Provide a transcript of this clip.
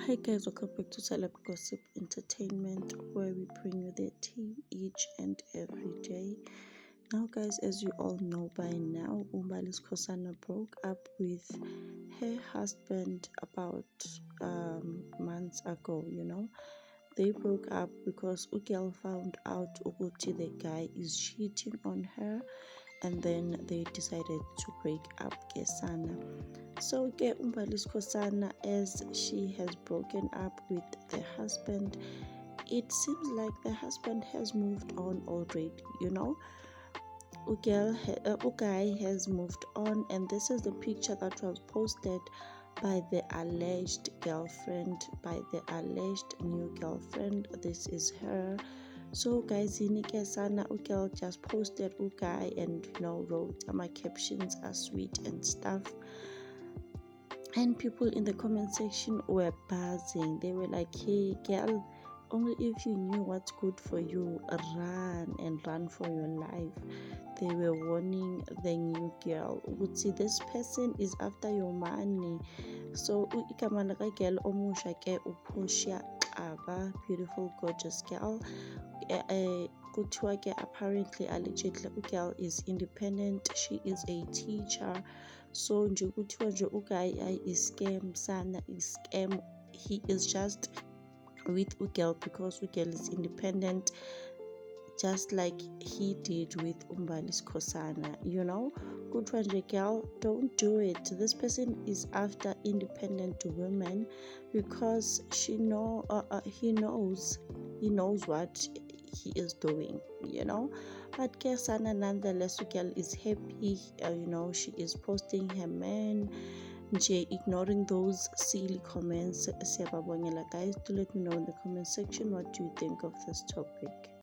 Hi guys, welcome back to Celeb Gossip Entertainment, where we bring you the tea each and every day. Now guys, as you all know by now, Umbali Skhosana broke up with her husband about months ago. They broke up because Ukel found out Uguti the guy is cheating on her, and then they decided to break up Kesana. So ke Umbali Skhosana, as she has broken up with the husband, it seems like the husband has moved on already. Ugai has moved on, and this is the picture that was posted by the alleged girlfriend, by the alleged new girlfriend. This is her. So guys, Kesana Ugal just posted Ugai and wrote my captions are sweet and stuff. And people in the comment section were buzzing. They were like, hey girl, only if you knew what's good for you, run and run for your life. They were warning the new girl, would see this person is after your money. So ikamalaka girl omusha ke upusha aba, beautiful gorgeous girl. Apparently allegedly girl is independent, she is a teacher. So nje kuthiwa nje uGuy is scam sana, is scam. He is just with Ugel because Ugel is independent, just like he did with Umbali Skhosana. Good one, girl, don't do it. This person is after independent women because he knows what he is doing. But Kesana, nonetheless, Ugel is happy. She is posting her man, ignoring those silly comments. Guys, do let me know in the comment section what do you think of this topic.